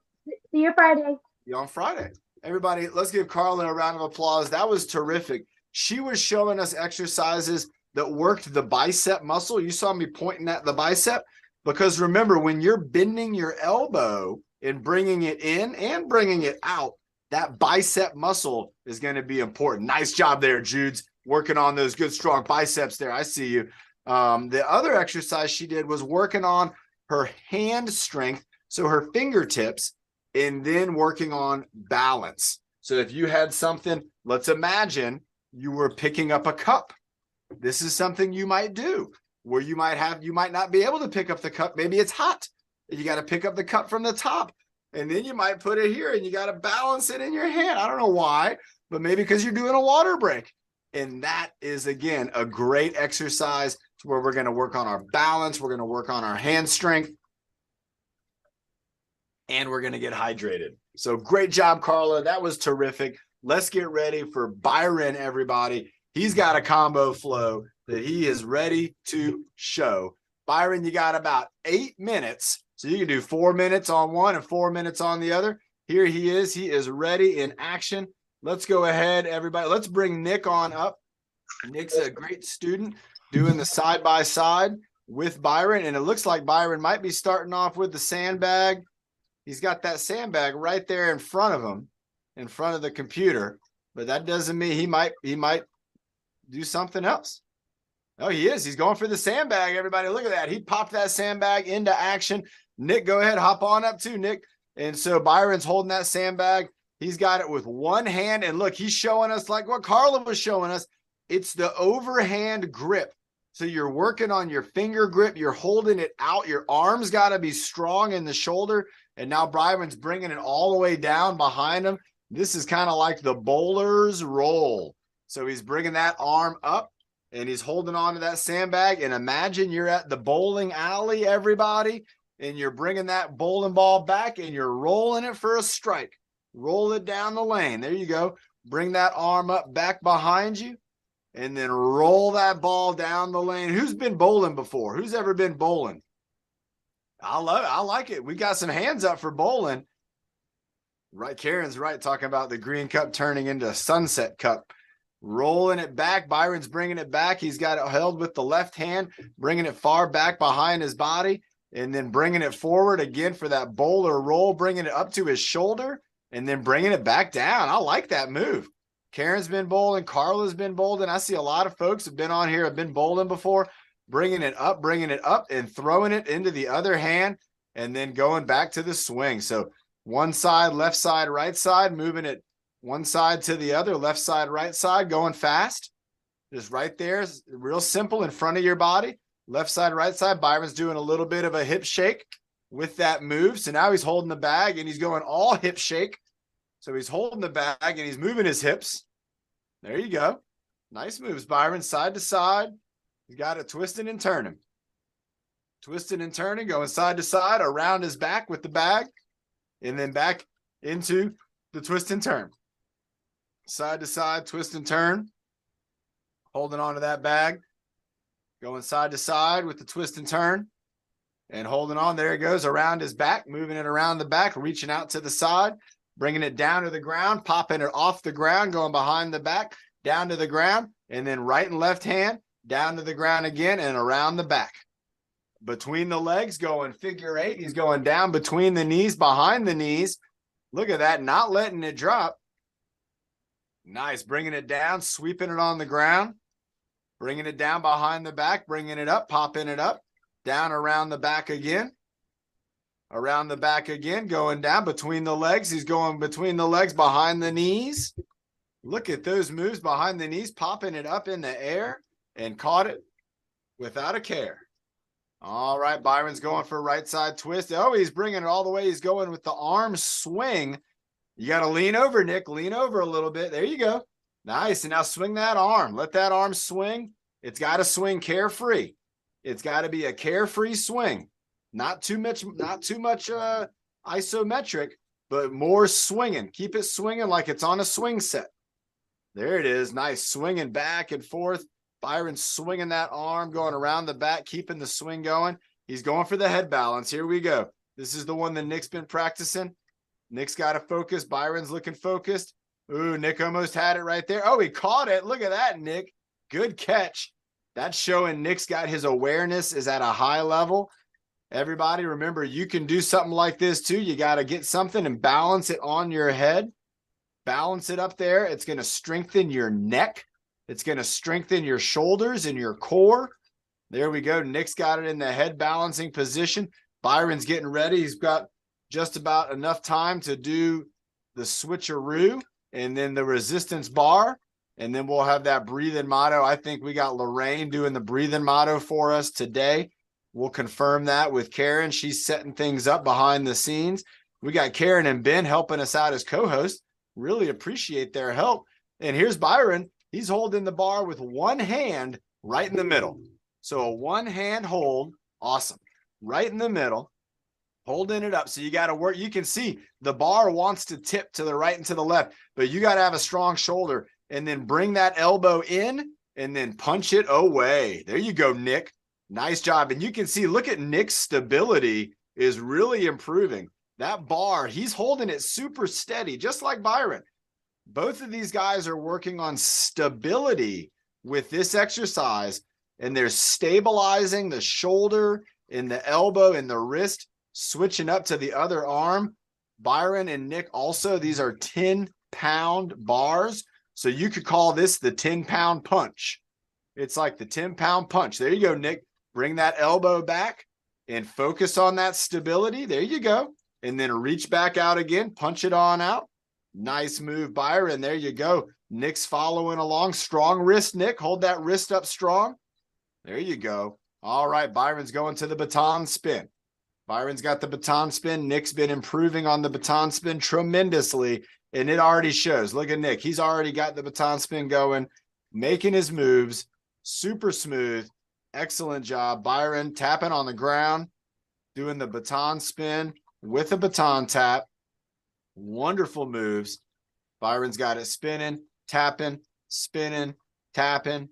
See you Friday. See you on Friday. Everybody, let's give Carla a round of applause. That was terrific. She was showing us exercises that worked the bicep muscle. You saw me pointing at the bicep, because remember, when you're bending your elbow and bringing it in and bringing it out, that bicep muscle is going to be important. Nice job there, Judes. working on those good strong biceps there. I see you. The other exercise she did was working on her hand strength, so her fingertips, and then working on balance. So if you had something, let's imagine you were picking up a cup. This is something you might do where you might not be able to pick up the cup. Maybe it's hot. You got to pick up the cup from the top, and then you might put it here and you got to balance it in your hand. I don't know why, but maybe because you're doing a water break. And that is, again, a great exercise where we're going to work on our balance. We're going to work on our hand strength, and we're going to get hydrated. So great job, Carla. That was terrific. Let's get ready for Byron, everybody. He's got a combo flow that he is ready to show. Byron, you got about 8 minutes. So you can do 4 minutes on one and 4 minutes on the other. Here he is. He is ready in action. Let's go ahead, everybody. Let's bring Nick on up. Nick's a great student doing the side-by-side with Byron. And it looks like Byron might be starting off with the sandbag. He's got that sandbag right there in front of him, in front of the computer. But that doesn't mean he might do something else. Oh, he is. He's going for the sandbag, everybody. Look at that. He popped that sandbag into action. Nick, go ahead. Hop on up too, Nick. And so Byron's holding that sandbag. He's got it with one hand. And look, he's showing us like what Carla was showing us. It's the overhand grip. So you're working on your finger grip. You're holding it out. Your arms got to be strong in the shoulder. And now Byron's bringing it all the way down behind him. This is kind of like the bowler's roll. So he's bringing that arm up and he's holding on to that sandbag. And imagine you're at the bowling alley, everybody, and you're bringing that bowling ball back and you're rolling it for a strike. Roll it down the lane. There you go. Bring that arm up back behind you and then roll that ball down the lane. Who's been bowling before? Who's ever been bowling? I like it. We got some hands up for bowling. Right, Karen's right, talking about the green cup turning into a sunset cup. Rolling it back. Byron's bringing it back. He's got it held with the left hand, bringing it far back behind his body, and then bringing it forward again for that bowler roll, bringing it up to his shoulder, and then bringing it back down. I like that move. Karen's been bowling. Carla's been bowling. I see a lot of folks have been on here, have been bowling before, bringing it up, and throwing it into the other hand, and then going back to the swing. So one side, left side, right side, moving it one side to the other, left side, right side, going fast. Just right there, real simple in front of your body. Left side, right side. Byron's doing a little bit of a hip shake with that move. So now he's holding the bag and he's going all hip shake. So he's holding the bag and he's moving his hips. There you go. Nice moves, Byron, side to side. He's got it twisting and turning. Twisting and turning, going side to side, around his back with the bag, and then back into the twist and turn. Side to side, twist and turn. Holding on to that bag. Going side to side with the twist and turn. And holding on. There it goes around his back. Moving it around the back. Reaching out to the side. Bringing it down to the ground. Popping it off the ground. Going behind the back. Down to the ground. And then right and left hand. Down to the ground again. And around the back. Between the legs. Going figure eight. He's going down between the knees. Behind the knees. Look at that. Not letting it drop. Nice. Bringing it down. Sweeping it on the ground. Bringing it down behind the back, bringing it up, popping it up, down around the back again. Around the back again, going down between the legs. He's going between the legs, behind the knees. Look at those moves behind the knees, popping it up in the air and caught it without a care. All right, Byron's going for a right side twist. Oh, he's bringing it all the way. He's going with the arm swing. You got to lean over, Nick. Lean over a little bit. There you go. Nice. And now swing that arm. Let that arm swing. It's got to swing carefree. It's got to be a carefree swing. Not too much isometric, but more swinging. Keep it swinging like it's on a swing set. There it is. Nice. Swinging back and forth. Byron swinging that arm, going around the back, keeping the swing going. He's going for the head balance. Here we go. This is the one that Nick's been practicing. Nick's got to focus. Byron's looking focused. Ooh, Nick almost had it right there. Oh, he caught it. Look at that, Nick. Good catch. That's showing Nick's got his awareness is at a high level. Everybody, remember, you can do something like this too. You got to get something and balance it on your head. Balance it up there. It's going to strengthen your neck. It's going to strengthen your shoulders and your core. There we go. Nick's got it in the head balancing position. Byron's getting ready. He's got just about enough time to do the switcheroo and then the resistance bar. And then we'll have that breathing motto. I think we got Lorraine doing the breathing motto for us today. We'll confirm that with Karen. She's setting things up behind the scenes. We got Karen and Ben helping us out as co-hosts. Really appreciate their help. And here's Byron. He's holding the bar with one hand right in the middle. So a one-hand hold. Awesome. Right in the middle. Holding it up. So you got to work. You can see the bar wants to tip to the right and to the left, but you got to have a strong shoulder and then bring that elbow in and then punch it away. There you go, Nick. Nice job. And you can see, look at Nick's stability is really improving. That bar, he's holding it super steady, just like Byron. Both of these guys are working on stability with this exercise, and they're stabilizing the shoulder and the elbow and the wrist, switching up to the other arm. Byron and Nick also, these are 10-pound bars. So you could call this the 10-pound punch. It's like the 10-pound punch. There you go, Nick. Bring that elbow back and focus on that stability. There you go. And then reach back out again. Punch it on out. Nice move, Byron. There you go. Nick's following along. Strong wrist, Nick. Hold that wrist up strong. There you go. All right, Byron's going to the baton spin. Byron's got the baton spin. Nick's been improving on the baton spin tremendously, and it already shows. Look at Nick. He's already got the baton spin going, making his moves. Super smooth. Excellent job. Byron tapping on the ground, doing the baton spin with a baton tap. Wonderful moves. Byron's got it spinning, tapping, spinning, tapping,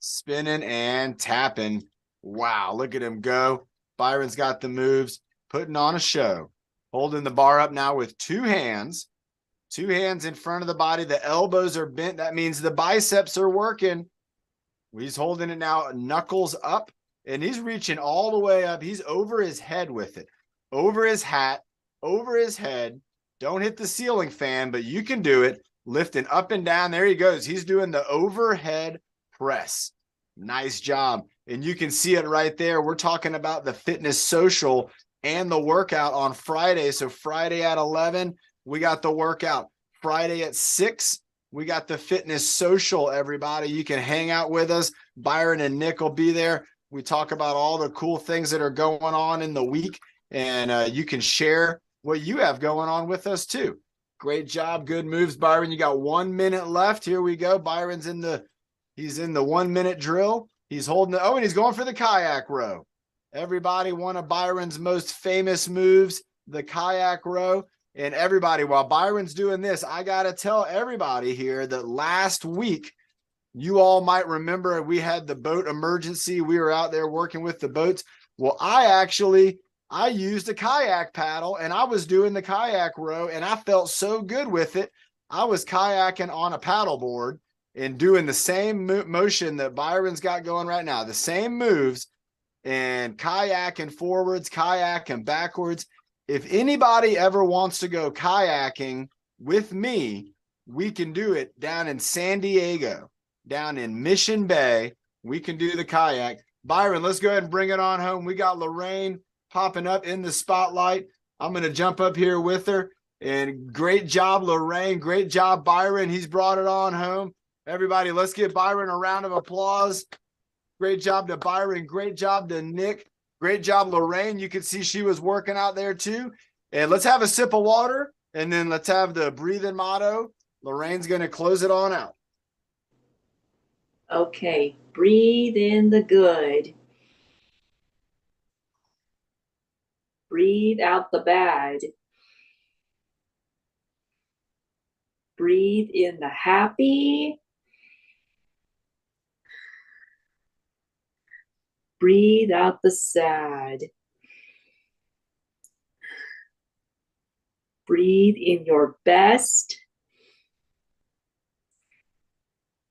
spinning, and tapping. Wow, look at him go. Byron's got the moves, putting on a show. Holding the bar up now with two hands in front of the body. The elbows are bent. That means the biceps are working. He's holding it now, knuckles up, and he's reaching all the way up. He's over his head with it, over his hat, over his head. Don't hit the ceiling fan, but you can do it. Lifting up and down. There he goes. He's doing the overhead press. Nice job. And you can see it right there. We're talking about the Fitness Social and the workout on Friday. So Friday at 11, we got the workout. Friday at 6, we got the Fitness Social, everybody. You can hang out with us. Byron and Nick will be there. We talk about all the cool things that are going on in the week, and you can share what you have going on with us too. Great job. Good moves, Byron. You got 1 minute left. Here we go. Byron's in the 1 minute drill. He's holding the, and he's going for the kayak row. Everybody, one of Byron's most famous moves, the kayak row. And everybody, while Byron's doing this, I got to tell everybody here that last week, you all might remember we had the boat emergency. We were out there working with the boats. Well, I used a kayak paddle, and I was doing the kayak row, and I felt so good with it. I was kayaking on a paddleboard and doing the same motion that Byron's got going right now, the same moves, and kayaking forwards, kayaking backwards. If anybody ever wants to go kayaking with me, we can do it down in San Diego, down in Mission Bay. We can do the kayak. Byron, let's go ahead and bring it on home. We got Lorraine popping up in the spotlight. I'm going to jump up here with her. And great job, Lorraine. Great job, Byron. He's brought it on home. Everybody, let's give Byron a round of applause. Great job to Byron. Great job to Nick. Great job, Lorraine. You can see she was working out there too. And let's have a sip of water, and then let's have the breathing motto. Lorraine's going to close it on out. Okay, breathe in the good. Breathe out the bad. Breathe in the happy. Breathe out the sad. Breathe in your best.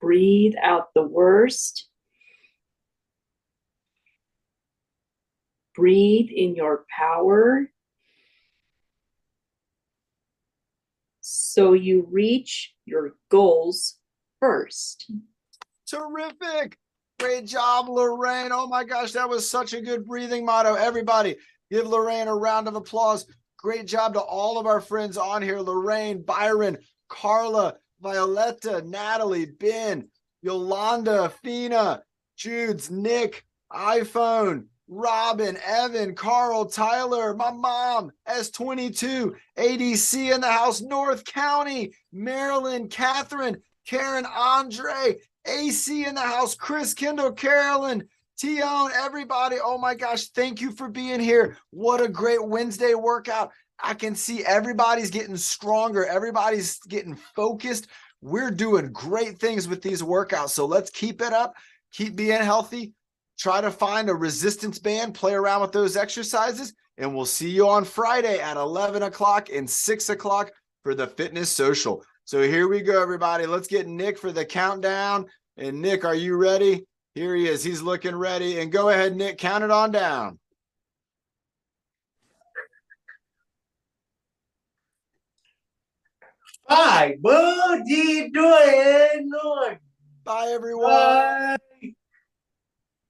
Breathe out the worst. Breathe in your power. So you reach your goals first. Terrific. Great job, Lorraine. Oh my gosh, that was such a good breathing motto. Everybody, give Lorraine a round of applause. Great job to all of our friends on here. Lorraine, Byron, Carla, Violetta, Natalie, Ben, Yolanda, Fina, Judes, Nick, iPhone, Robin, Evan, Carl, Tyler, my mom, S22, ADC in the house, North County, Marilyn, Catherine, Karen, Andre, AC in the house, Chris, Kendall, Carolyn, Tion, everybody. Oh my gosh, thank you for being here. What a great Wednesday workout. I can see everybody's getting stronger. Everybody's getting focused. We're doing great things with these workouts. So let's keep it up. Keep being healthy. Try to find a resistance band, play around with those exercises, and we'll see you on Friday at 11 o'clock and 6 o'clock for the fitness social. So here we go, everybody. Let's get Nick for the countdown. And Nick, are you ready? Here he is. He's looking ready. And go ahead, Nick, count it on down. 5 bữa gì đuổi luôn. Bye, everyone. Bye.